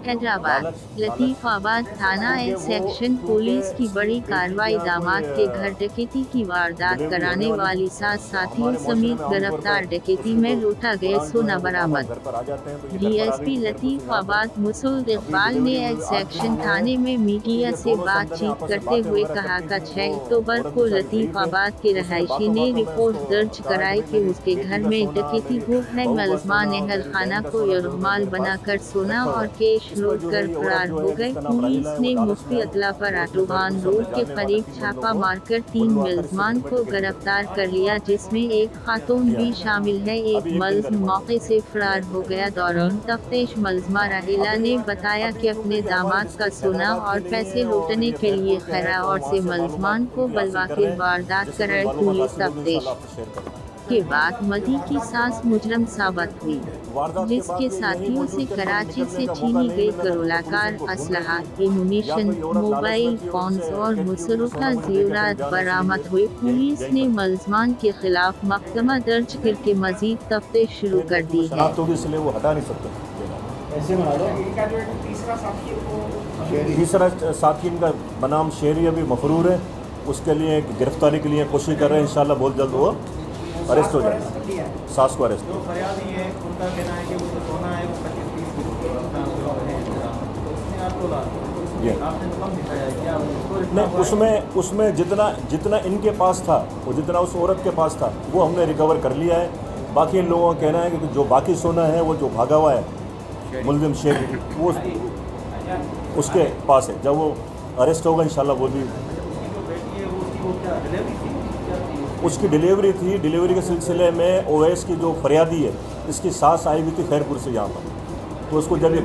हैदराबाद। लतीफाबाद थाना section police की बड़ी कार्रवाई। दामाद के घर डकैती की वारदात कराने वाली सास साथियों समेत गिरफ्तार। डकैती में लूटा गया सोना बरामद। डीएसपी लतीफाबाद मुसूद इकबाल ने सेक्शन थाने में मीडिया से बातचीत करते हुए कहा कि 6 अक्टूबर को लतीफाबाद के रहायशी ने रिपोर्ट दर्ज कराई कि उसके घर में डकैती हुई है। मुलज़मान अहल खाना को यरगमाल बनाकर सोना और कैश लूट कर फरार हो गए। पुलिस ने मुफ्ती अतला पर आटोबान रोड के करीब छापा मारकर 3 मुलज़मान को गिरफ्तार कर लिया, जिसमें एक खातून भी शामिल है। एक मुलज़म मौके से फरार हो गया। दौरान तफ्तीश मुलज़मा राहिला ने बताया कि अपने दामाद का सोना और पैसे लूटने के लिए खैराऔर से मुलज़मान को बुलवा कर वारदात कराई। पुलिस तफ्तीश के बाद मधी की सास मुजरम साबित हुई, जिसके साथियों से कराची से छीनी गई करोड़ाकार असलहा, एमुनिशन, मोबाइल फोन्स और मुसर्रफा ज़ेवरात बरामद हुए। पुलिस ने मुलज़मान के खिलाफ मुकदमा दर्ज करके मजीद तफ्तीश शुरू कर दी है। तीसरा साथी इनका बनाम शेरी अभी मफरूर है, उसके लिए गिरफ्तारी के लिए कोशिश कर रहे हैं। इंशाल्लाह बहुत जल्द वो अरेस्ट हो जाएगा। सास को अरेस्ट नहीं, उसमें जितना इनके पास था वो जितना उस औरत के पास था वो हमने रिकवर कर लिया है। बाकी इन लोगों का कहना है कि जो बाकी सोना है वो जो भागा हुआ है मुलजिम शेख वो उसके पास है। जब वो अरेस्ट होगा इंशाल्लाह वो भी उसकी डिलीवरी थी। डिलीवरी के सिलसिले में ओवैस की जो फरियादी है इसकी सास आई हुई थी खैरपुर से यहाँ पर। तो उसको जब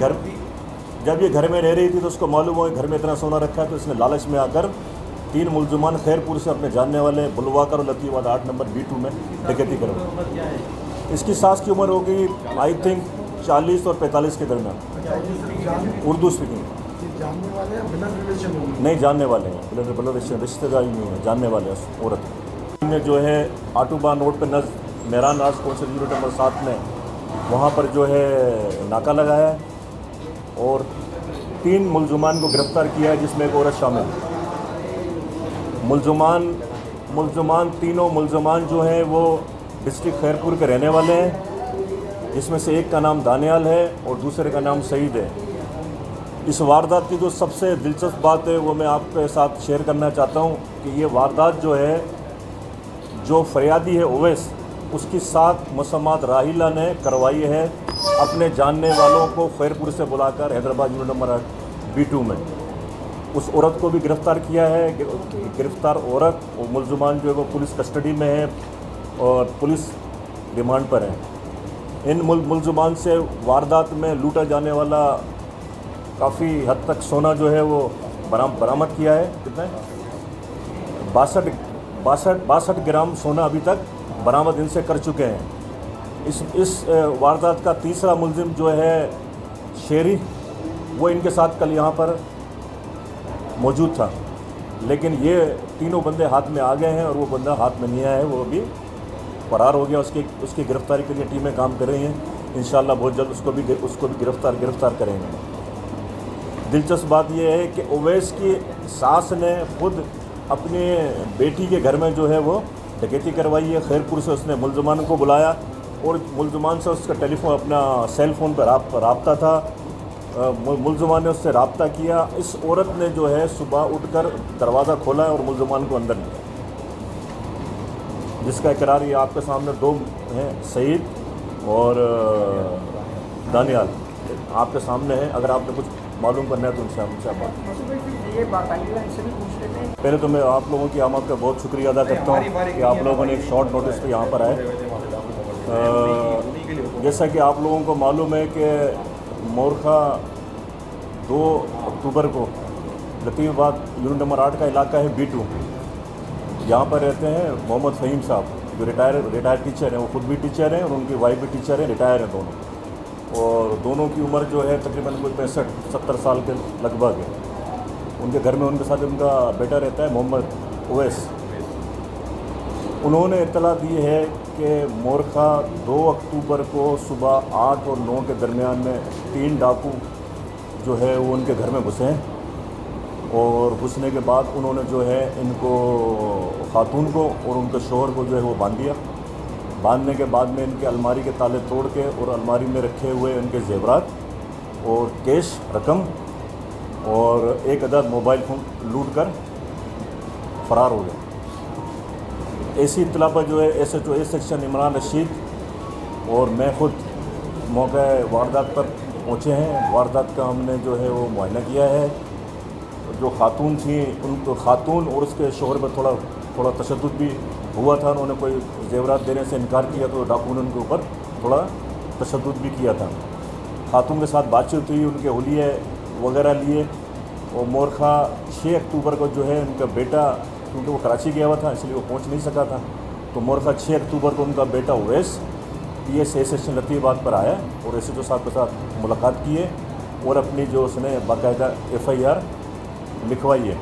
ये घर में रह रही थी तो उसको मालूम हुआ घर में इतना सोना रखा है, तो इसने लालच में आकर 3 मुलजमान खैरपुर से अपने जानने वाले बुलवाकर और लतीफाबाद 8 नंबर B2 में डकैती करवाई। इसकी सास की उम्र होगी आई थिंक 40 और 45 के दरमियान। उर्दू स्पीकिंग नहीं जानने वाले हैं, बिना रिश्तेदारी नहीं है, जानने वाले औरत ने जो है आटूबान रोड पर मेहरान राज कौंसिल यूनिट नंबर 7 में वहाँ पर जो है नाका लगाया है और 3 मुलजुमान को गिरफ्तार किया है, जिसमें एक औरत शामिल है। मुलजुमान तीनों मुलजुमान जो हैं वो डिस्ट्रिक्ट खैरपुर के रहने वाले हैं, जिसमें से एक का नाम दानियाल है और दूसरे का नाम सईद है। इस वारदात की जो सबसे दिलचस्प बात है वो मैं आपके साथ शेयर करना चाहता हूँ कि ये वारदात जो है जो फरियादी है ओवैस उसकी साथ मुसम्मात राहिला ने करवाई है अपने जानने वालों को खैरपुर से बुलाकर हैदराबाद यूनिट नंबर B2 में। उस औरत को भी गिरफ़्तार किया है। गिरफ़्तार औरत और मुलजुमान जो है वो पुलिस कस्टडी में है और पुलिस रिमांड पर है। इन मुलजुमान से वारदात में लूटा जाने वाला काफ़ी हद तक सोना जो है वो बरामद किया है। कितना है 62 ग्राम सोना अभी तक बरामद इनसे कर चुके हैं। इस वारदात का तीसरा मुलजिम जो है शेरी वो इनके साथ कल यहाँ पर मौजूद था, लेकिन ये तीनों बंदे हाथ में आ गए हैं और वो बंदा हाथ में नहीं आया है, वो अभी फरार हो गया। उसकी गिरफ्तारी के लिए टीमें काम कर रही हैं। इंशाल्लाह बहुत जल्द उसको भी गिरफ्तार करेंगे। दिलचस्प बात यह है कि ओवैस की सास ने खुद अपने बेटी के घर में जो है वो डकैती करवाई है। खैरपुर से उसने मुलजमान को बुलाया और मुलजमान से उसका टेलीफोन अपना सेल फ़ोन पर रब्ता था। मुलजमान ने उससे रब्ता किया। इस औरत ने जो है सुबह उठकर दरवाज़ा खोला और मुलजमान को अंदर लिया, जिसका इकरार ये आपके सामने 2 हैं, सईद और दानियाल आपके सामने है। अगर आपने कुछ मालूम करना है तो उनसे बात पहले तो मैं आप लोगों की आमद का बहुत शुक्रिया अदा करता हूँ कि आप लोगों ने एक शॉर्ट नोटिस पे यहाँ पर आए। जैसा कि आप लोगों को मालूम है कि मोरखा 2 अक्टूबर को लतीफाबाद यूनिट नंबर 8 का इलाका है B2, यहाँ पर रहते हैं मोहम्मद फ़हीम साहब जो रिटायर टीचर हैं। वो खुद भी टीचर हैं और उनकी वाइफ भी टीचर हैं, रिटायर हैं दोनों। और दोनों की उम्र जो है तकरीबन कोई 65-70 साल के लगभग है। उनके घर में उनके साथ उनका बेटा रहता है मोहम्मद ओवैस। उन्होंने इत्तला दी है कि मोरखा 2 अक्टूबर को सुबह 8 और 9 के दरमियान में 3 डाकू जो है वो उनके घर में घुसे हैं और घुसने के बाद उन्होंने जो है इनको खातून को और उनके शोहर को जो है वो बांध दिया। बांधने के बाद में इनके अलमारी के ताले तोड़ के और अलमारी में रखे हुए इनके जेवरात और कैश रकम और एक अदद मोबाइल फ़ोन लूट कर फ़रार हो गए। ऐसी इत्तला पर जो है SHO सेक्शन इमरान रशीद और मैं ख़ुद मौका वारदात पर पहुँचे हैं। वारदात का हमने जो है वो मुआयना किया है। जो खातून थी उनको खातून और उसके शोहर पर थोड़ा तशद्दुद भी हुआ था। उन्होंने कोई जेवरात देने से इनकार किया तो डाकू ने उनके ऊपर थोड़ा तशद्दुद भी किया था। खातून के साथ बातचीत हुई, उनके हुलिये वगैरह लिए और मोरखा 6 अक्टूबर को जो है उनका बेटा, क्योंकि वो कराची गया हुआ था इसलिए वो पहुंच नहीं सका था, तो मोरखा 6 अक्टूबर को उनका बेटा उवैस PSA सेक्शन लतीफ़ाबाद पर आया और SHO साहब के साथ मुलाकात किए और अपनी जो उसने बाकायदा FIR लिखवाई है।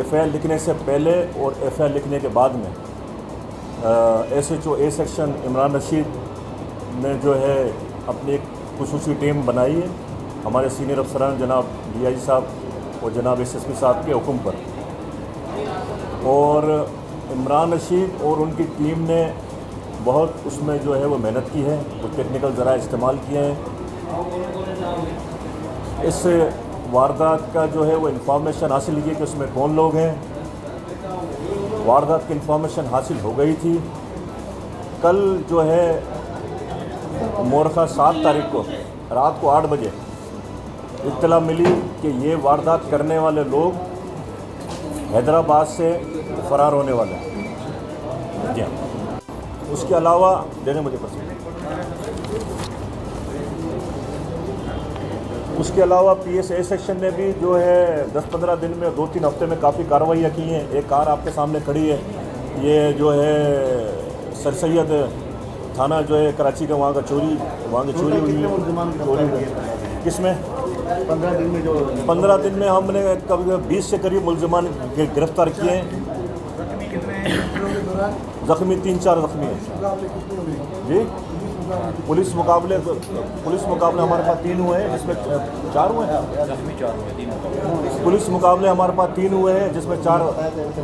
FIR लिखने से पहले और FIR लिखने के बाद में SHO सेक्शन इमरान रशीद ने जो है अपनी एक खुसूसी टीम बनाई है हमारे सीनियर अफसरान जनाब DIG साहब और जनाब SSP साहब के हुक्म पर, और इमरान रशीद और उनकी टीम ने बहुत उसमें जो है वो मेहनत की है, वो टेक्निकल ज़रा इस्तेमाल किए हैं। इस वारदात का जो है वो इंफॉर्मेशन हासिल की कि उसमें कौन लोग हैं। वारदात की इंफॉर्मेशन हासिल हो गई थी। कल जो है मोरखा 7 तारीख को रात को 8 बजे इत्तला मिली कि ये वारदात करने वाले लोग हैदराबाद से फ़रार होने वाले हैं। जी हाँ, उसके अलावा देने मुझे पसंद, उसके अलावा PSA सेक्शन ने भी जो है 10-15 दिन में 2-3 हफ्ते में काफ़ी कार्रवाइयाँ की हैं। एक कार आपके सामने खड़ी है, ये जो है सर सैयद थाना जो है कराची का, वहाँ की चोरी हुई है। किसमें 15 दिन में जो 15 दिन में हमने कभी 20 से करीब मुलजमान गिरफ्तार किए हैं। ज़ख्मी 3-4 ज़ख्मी हैं जी। पुलिस मुकाबले हमारे पास 3 हुए हैं जिसमें 4 हुए हैं ज़ख्मी, 4 हुए। पुलिस मुकाबले हमारे पास 3 हुए हैं जिसमें 4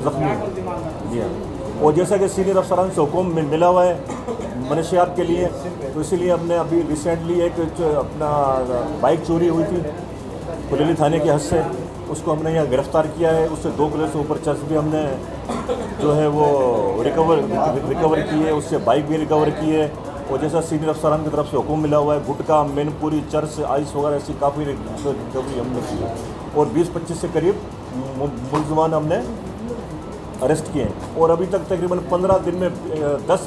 ज़ख्मी हैं जी हाँ। और जैसा कि सीनियर अफसरान से हुक्म मिला हुआ है मनशियात के लिए, तो इसीलिए हमने अभी रिसेंटली एक अपना बाइक चोरी हुई थी खुलेली थाने के हद से, उसको हमने यहाँ गिरफ़्तार किया है। उससे 2 किलो से ऊपर चर्च भी हमने जो है वो रिकवर की है, उससे बाइक भी रिकवर की है। और जैसा सीनियर अफसरान की तरफ से हुक्म मिला हुआ है, गुटखा, मैनपुरी, चर्च, आइस वगैरह ऐसी काफ़ी रिकवरी हमने की है और 20-25 से करीब मुलजमान हमने अरेस्ट किए हैं। और अभी तक तकरीबन 15 दिन में 10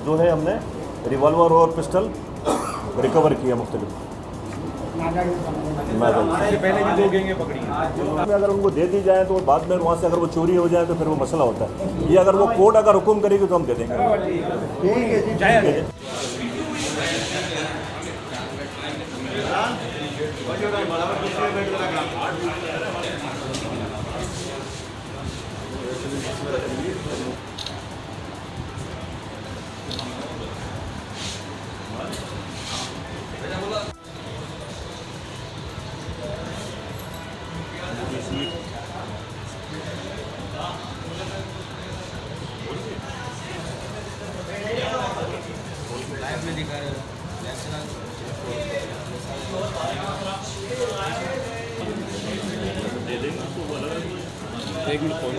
जो है हमने रिवॉल्वर और पिस्टल रिकवर किया मुख्तलिफ। पहले भी 2 गैंगे पकड़ी हैं। अगर उनको दे दी जाए तो बाद में वहाँ से अगर वो चोरी हो जाए तो फिर वो मसला होता है। ये अगर वो कोर्ट अगर हुक्म करेगी तो हम दे देंगे। एक मिनट फोन